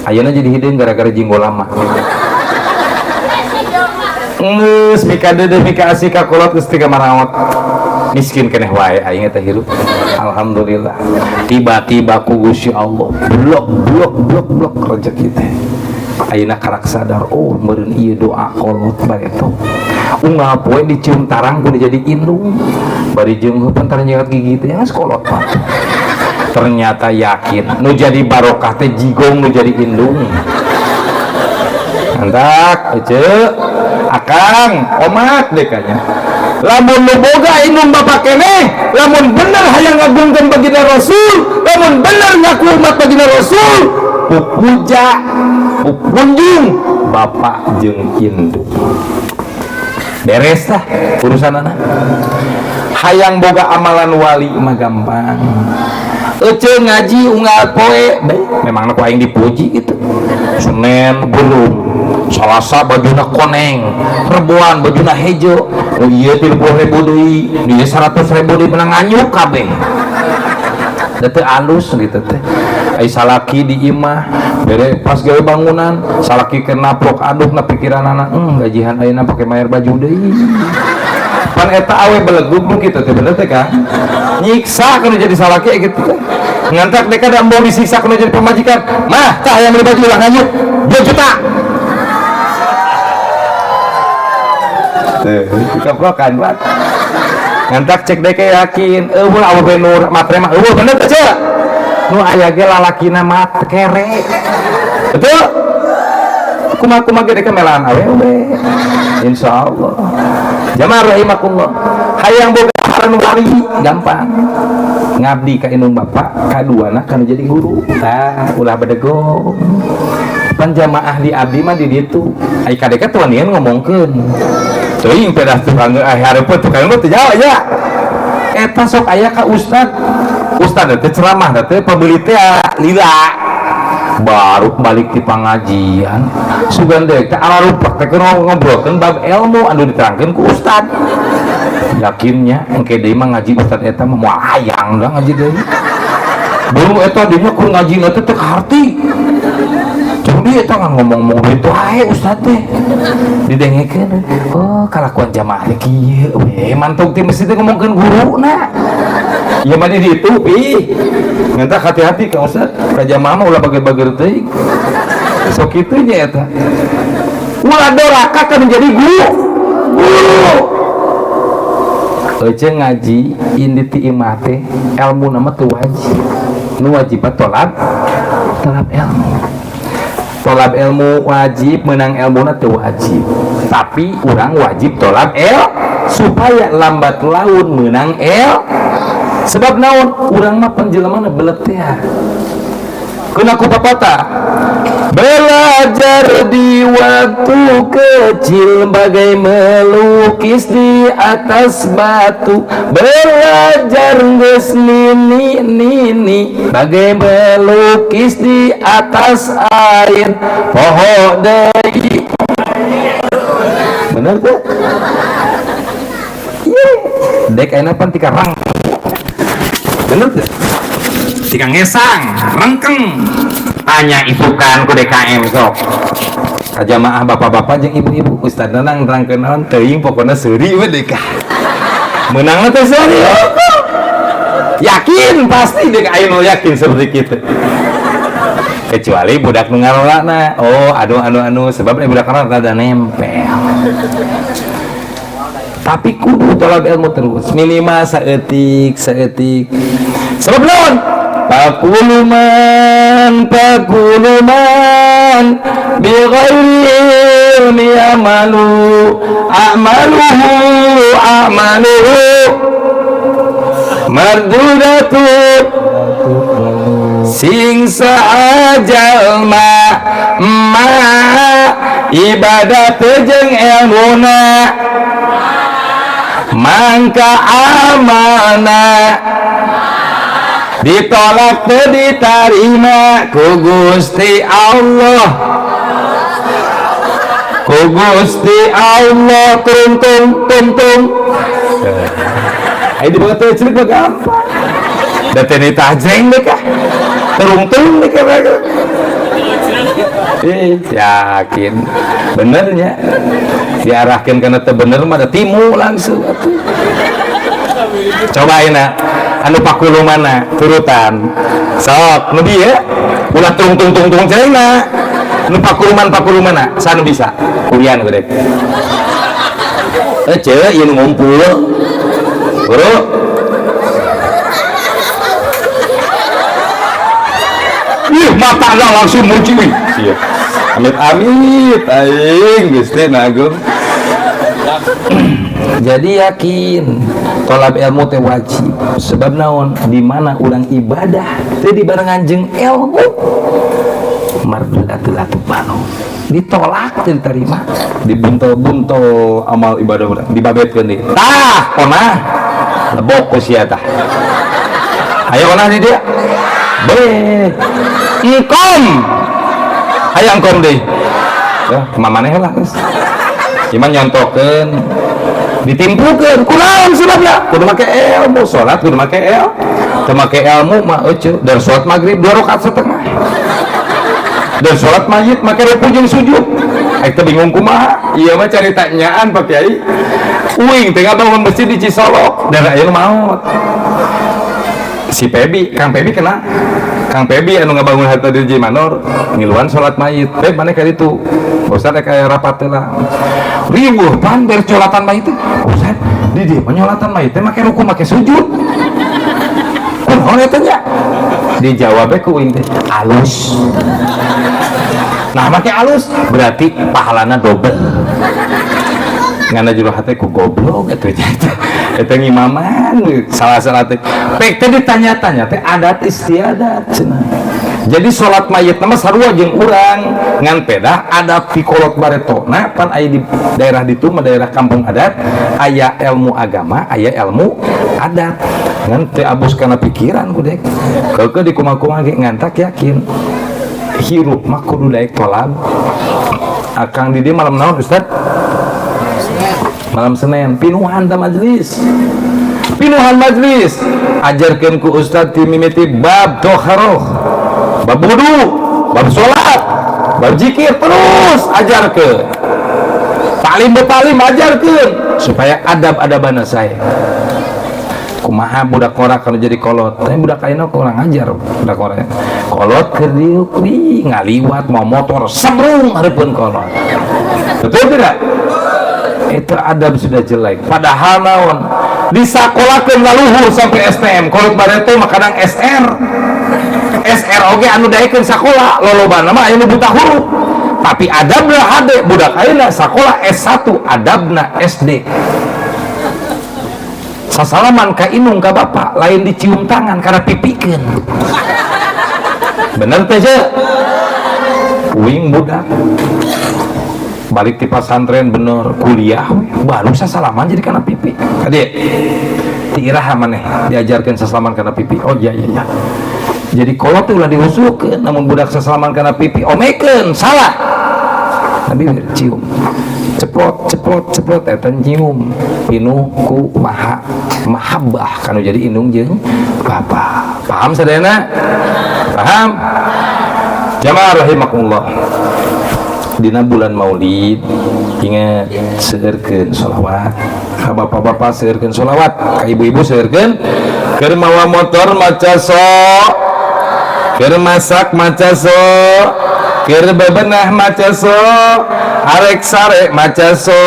ayeuna jadi hideung gara-gara jinggo lama geus mika deudeuh mika asih ka kolot geus tiga maraot miskin keneh wae aing teh hirup alhamdulillah tiba-tiba ku Gusti Allah blok rezeki teh ayeuna karak sadar oh meureun ieu doa kolot bareto unggal poe dicium tarang kudu jadi indung bari jeung heupeun tar nyegat gigi teh kolot mah ternyata yakin nu jadi barokah teh jigong nu jadi indung antak ece akang omat dekanya lamun nu boga indung bapak keneh lamun bener hayang ngagungkeun baginda Rasul lamun bener ngaku umat baginda Rasul puja punjung bapak jeung indung beres lah urusan anak. Hayang boga amalan wali mah gampang. Ece ngaji unggal poe, memang aku aing dipuji gitu. Senin belum, Selasa bajuna koneng, Rebuan bajuna hejo. Oh iya 30.000 deui, dia 100.000 deui menang anyuk kabeh. Teu alus gitu teh. Ai salaki di imah, bere pas gawe bangunan, salaki keur naprok aduh na pikiranana, gajihan ayeuna pake mayar baju deui. Pan eta awe belegug kitu teh bener teh kan. Nyiksa kana jadi salaki gitu teh. Ngantak deka da embong disiksa kana jadi pemajikan. Mah, tah aya beli baju ulah nganyuk 2 juta. Teh, dikaprokan buat. Ngantak cek deka yakin, eueuh awe benur matre mah eueuh bener teh. Nu aya ge lalakina mat kere. Betul? Kumaha ge deka melaan awewe. Insyaallah. Jamaah rahimakumullah. Hayang boga anu wali gampang. Ngabdi ka indung bapak, kaduana kana jadi guru. Tah, ulah bedegong. Pan jamaah di abdi mah di ditu. Ai kadeka tuan ieu ngomongkeun. Teuing pedas tukang hareupeut tukang teh jawa ya. Eta sok aya ka ustad. Ustad teh ceramah teh pabeli teh lila. Baru balik di pengajian sugan dek teh ararupak teh ngobrolkeun bab ilmu anu diterangkeun ku ustad. Yakinnya engke deui mah ngaji ustad eta mah moal hayang da ngaji deui. Baru eta dinya ku ngajina teh teu harti. Jadi eta ngomong-ngomong itu ae ustad teh. Didengekeun, oh kalakuan jamaah teh kieu we mantug ti mesti teh ngomongkeun guruna. Ya mah di ditu ih. Ngantak hati-hati ka ustad, ka jamaah mah ulah bager-bager teuing. Sok kitu nya eta. Ulah doraka kan menjadi guru. Ece ngaji indi ti imah teh ilmu nama teu wajib. Nu wajibat tolab ilmu. Tolab ilmu wajib, menang ilmuna teu wajib. Tapi urang wajib tolab supaya lambat laun menang sebab naon urang mah panjelmana belet teh. Keuna ku papata belajar di waktu kecil bagai melukis di atas batu, belajar geus nini bagai melukis di atas air poho deui. Bener tuh? Iya, dek ayeuna pan tika rang. Bener tuh? Tika ngesang, rengkeng. Hanya isukan ku DKM sok. Jamaah bapak-bapak jeung ibu-ibu ustad nang nerangkeun naon teuing pokona seuri we deka. Meunangna teh seuri. Yakin pasti dek anu yakin seperti kitu. Kecuali budak nu ngarolana. Oh, anu sebab budak ngarolana rada nempel. Tapi kudu tolak ilmu terus minimal saeutik. Sebab naon? Pakuluman bi ghairi ilmi a'maluhu mardudatu sing saajal ma ibadah jeung ilmuna mangka amana ditolak teu ditarima ku Gusti Allah. Tung. Ai dibawa teh celik gampang. Da teh ditajeng deh kah. Tung deh kah. Yakin benernya diarahkan karena teu bener mah da timu langsung atuh. Cobain anu pakulu mana turutan sok nu dieu ulah tung cenah nu pakulu mana sanu bisa kulian gede ece ieu ngumpul guru ih matana langsung muji sia amit aing geus teh nagung. Jadi yakin tolab ilmu teh wajib sebab naon di mana urang ibadah teu dibarengan jeung ilmu mardudatul atubano ditolak diterima, dibuntel-buntel amal ibadah urang, dibabetkeun di tah konah lebok ku sia tah ayo konah di dia be engkom aya engkom deui ya kumaha lah geus iman nyontokeun ditimpukeun kunaon sunatna kudu make ilmu salat kudu make ilmu teu make ilmu mah euceu dan salat maghrib 2 rakaat setengah dan sholat mayit make ruku jeung sujud eta bingung kumaha ieu mah carita nyaan Pak Kiai uing teh ngabangun masjid di Cisolok dan aya maot si Pebi Kang Pebi kena Kang Pebi anu ngabangun harta di Jimanor ngiluan sholat mayit mana ka ditu Ustaz kayak rapat lah riweuh pan ber sholatan mayit Ustaz di dieu mah nyolatan mayit teh make ruku make sujud kunaon eta nya dijawabnya ku uing teh alus nah make alus berarti pahalana double ngana jero hate ku goblok eta ngimaman salah-salah teh pek teh ditanya-tanya teh adat istiadat cenah jadi sholat mayit nama sarua jeung urang ngan pedah adat pikolot baretona pan aya di daerah ditu mah daerah kampung adat aya ilmu agama aya ilmu adat ngan teu abus kana pikiran ku dek keukeun di kumaha-kumaha ge ngantak yakin hirup mah kudu daek tolab akang di dieu malam naon Ustaz malam Senin pinuhan ta majlis pinuhan majlis ajarkeun ku Ustaz ti mimiti bab toharoh bab wudu bab sholat bab zikir terus ajarkeun talim betalim ajarkeun supaya adab-adabana saya kumaha budak korak kalau jadi kolot tapi budak ayeuna kurang ajar budak korak kolot keur diuk di ngaliwat mau motor sembrung hareupeun kolot betul tidak itu adab sudah jelek padahal naon disakolakeun laluhur sampai STM kolot barete mah kadang SR oge anu daekeun sakola lolobana mah aya nu buta huruf tapi adabna hade budak ayeuna sakola S1 adabna SD sasalaman ka inung ka bapak lain dicium tangan karena pipikeun bener teh je uing budak balik di pesantren bener kuliah baru sasalaman jadi karena pipi adik tiiraha maneh diajarkan sasalaman karena pipi oh iya jadi kolot tuh ulah diusulkeun namun budak sasalaman karena pipi omekeun salah tapi cium ceplot eta nyium pinuh ku mahabbah kanu jadi indung jeung bapak paham sadayana paham jamaah rahimakumullah dina bulan maulid ingat seurkeun sholawat ka bapak-bapak seurkeun sholawat ka ibu-ibu seurkeun keur mawa motor maca so keur masak maca so keur bebenah maca so arek sare maca so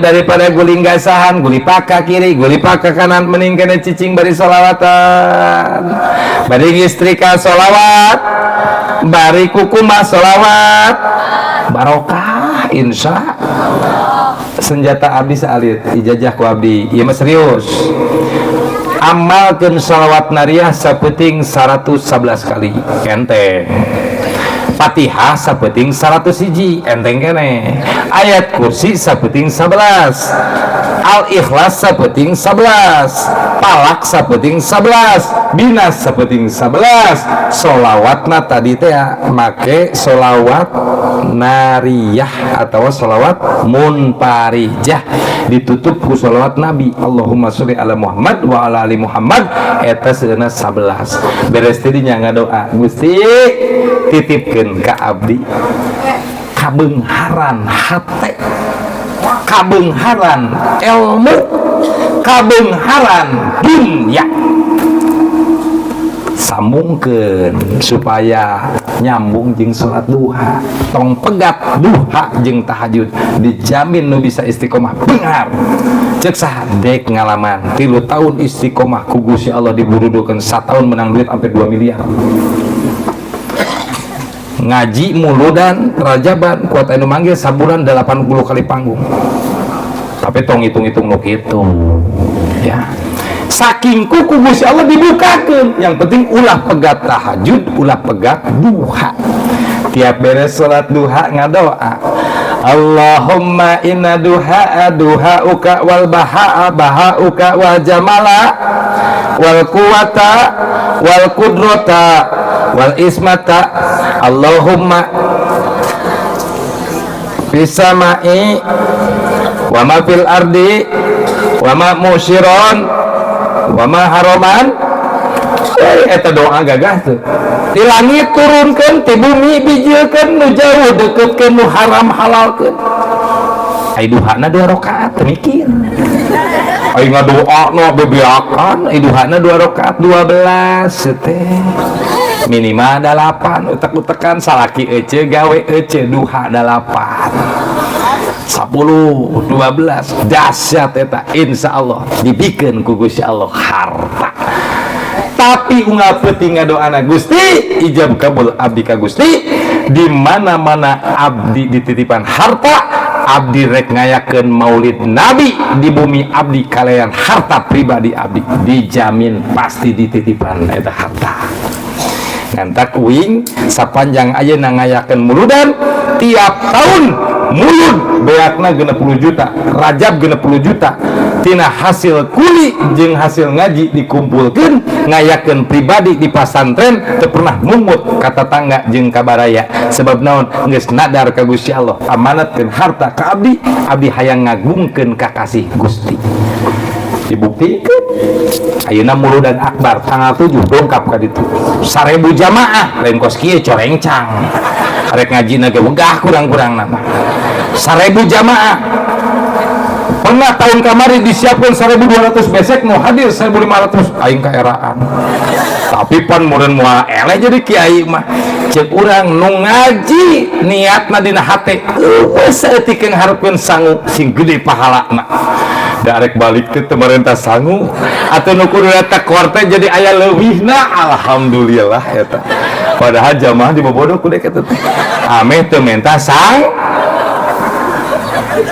daripada guling gasahan guli paka kiri guli paka kanan mending kena cicing bari sholawatan bari istrika sholawat bari kukumah sholawat barokah insya senjata abdi saalit ijazah ku abdi ieu mah serius amalkeun sholawat nariyah sapeting 111 kali enteng Fatihah sapeting 101 enteng kene ayat kursi sapeting 11 Al-Ikhlas sapeting 11 Palak sapeting 11 Binas sapeting 11 sholawatna tadi teh make sholawat nariyah atau sholawat munparijah ditutup ku sholawat Nabi Allahumma sholli ala Muhammad wa ala ali Muhammad eta seuna 11 beres teh dinya ngadoa Gusti titipkeun ka abdi kabeungharan hate kabeungharan ilmu kabeungharan dunya sambungkeun supaya nyambung jeung salat duha tong pegat duha jeung tahajud dijamin nu bisa istiqomah beunghar ceuk saha dek ngalaman 3 tahun istiqomah ku Gusti Allah diburudukeun 1 tahun menang duit sampai 2 miliar ngaji muludan rajaban kuat anu manggil sabulan 80 kali panggung tapi tong hitung-hitung nu kitu ya saking kuku Gusti Allah dibukakeun yang penting ulah pegat tahajud ulah pegat duha 3 tiap beres salat duha ngadoa Allahumma inna duha'uka wal baha'uka wal jamala wal quwata wal qudrata wal ismata Allahumma fisama'i wa ma fil ardi wa ma musyiron wa ma haraman. Eta doa gagah tuh. Di langit turunkan, di bumi bijilkan, nu jauh deketkan, nu haram halalkan. Ai duhana 2 rakaat mikir. Ai ngadoa nu bebeakan, ai duhana 2 rakaat 12 teh. Minimal 8, utek-utekan salaki ece gawe ece duha 8. 10, 12 dahsyat eta insyaallah dibikeun ku Gusti Allah harta. Tapi unggal peuting ngadoana Gusti ijab kabul abdi ka Gusti di mana-mana abdi dititipan harta abdi rek ngayakeun maulid nabi di bumi abdi kalayan harta pribadi abdi dijamin pasti dititipan eta harta. Ngantak uing sapanjang ayeuna ngayakeun muludan tiap tahun mulud beakna 60 juta Rajab 60 juta tina hasil kuli jeung hasil ngaji dikumpulkeun ngayakeun pribadi di pasantren teu pernah mungut ka tetangga jeung ka baraya sebab naon geus nadar ka Gusti Allah amanatkeun harta ka abdi abdi hayang ngagungkeun ka kasih Gusti. Dibuktikan ayeuna muludan akbar tanggal 7 dongkap ka ditu 1000 jamaah lain kos kieu corengcang arek ngajina ge wegah kurang-kurang nama 1000 jamaah. Pernah tahun kamari disiapkan 1200 besek mau hadir 1500 aing kaeraan. Tapi pan mureun moal ele jadi kiai mah ceuk urang nu ngaji niatna dina hate saeutik hareupeun sangu sing gede pahalana. Darek balik ke pemerintah sangu atau nu kudu eta korte jadi aya leuwihna alhamdulillah eta. Padahal jamaah dibobodoh ku dek eta teh. Ame teu menta sang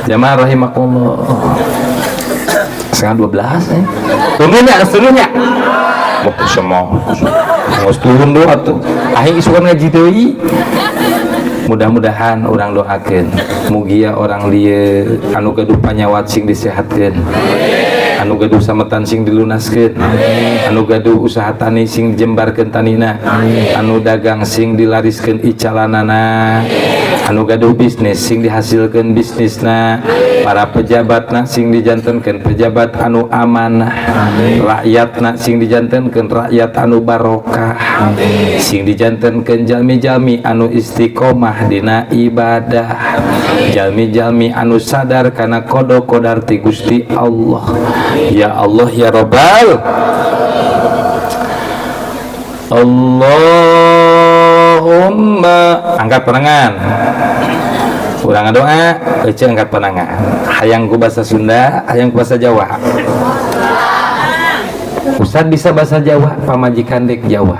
jamaah rahimakumullah. Setengah 12 turunnya wah semua ngos turun doa tuh aing isukan ngaji deui. Mudah-mudahan orang doakeun mugia orang lieu anu gaduh panyawat sing disehatkeun, anu gaduh sametan sing dilunaskeun, anu gaduh usaha tani sing dijembarkeun tanina, anu dagang sing dilariskeun icalanana, anu gaduh bisnis sing dihasilkeun bisnisna, para pejabatna sing dijantenkeun pejabat anu amanah, rakyatna sing dijantenkeun rakyat anu barokah, sing dijantenkeun jalmi-jalmi anu istiqomah dina ibadah, jalmi-jalmi anu sadar kana kodok-kodar ti Gusti Allah. Ya Allah ya Rabbal Allahumma angkat panangan urang doa ece angkat panangan hayang ku bahasa Sunda hayang ku bahasa Jawa. Ustad bisa bahasa Jawa pamajikan dek Jawa.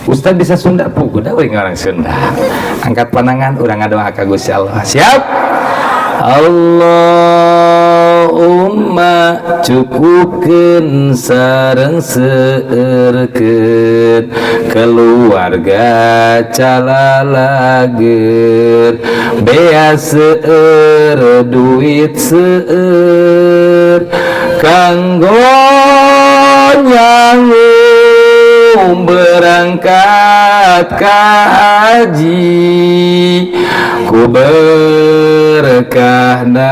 Ustad bisa Sunda puguda we orang Sunda. Angkat panangan urang ngadoa ka Gusti Allah. Siap? Allahumma cukupkeun sareng seueurkeun keluarga calalageun bea seueur duit seueur kanggo nyangu berangkat ka haji ku berkahna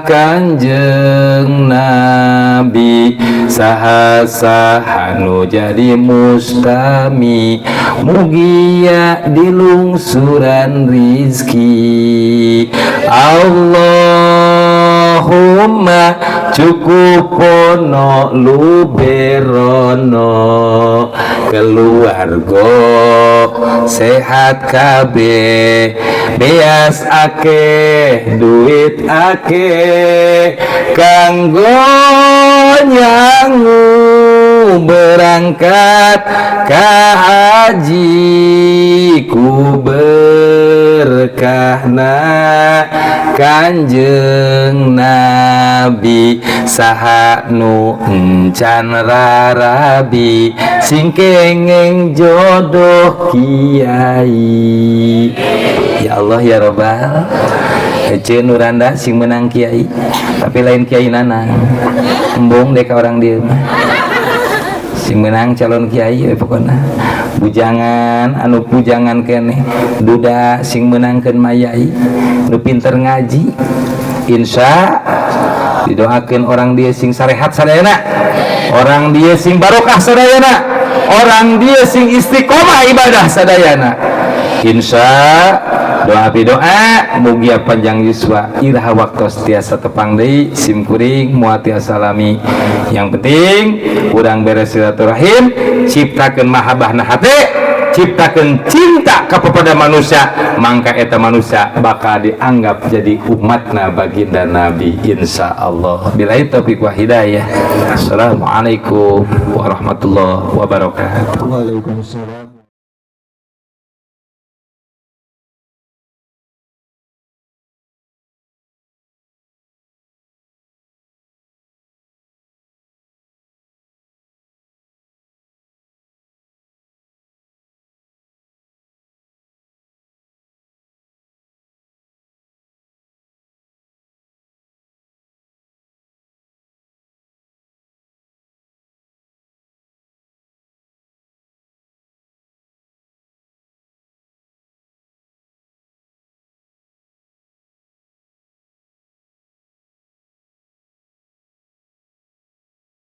Kanjeng Nabi saha-saha nu jadi mustami mugia dilungsuran rizki Allahumma cukupono luberono keluarga sehat kabeh beas akeh duit akeh kanggo nyangu berangkat ka haji ku berkahna Kanjeng Nabi saha nu encan rarabi sing kengeng jodoh kiai. Ya Allah ya Rabbal, Ece Nuranda sing menang kiai tapi lain kiai nanang embung deka orang dia sing menang calon kiai pokoknya bujangan anu pujangan kene duda sing menangkeun mayai nu pinter ngaji insya didoakeun orang dia sing sarehat sadayana, orang dia sing barokah sadayana, orang dia sing istiqomah ibadah sadayana. Insya doa doa mugia panjang yuswa iraha waktos tiasa tepang deui sim kuring muati asalami. Yang penting urang beres silaturahim, ciptakeun mahabbahna hate, ciptakeun cinta kepada manusia, mangka eta manusia bakal dianggap jadi umatna baginda Nabi insyaallah. Billahi taufiq wa hidayah. Assalamualaikum warahmatullahi wabarakatuh. Waalaikumsalam.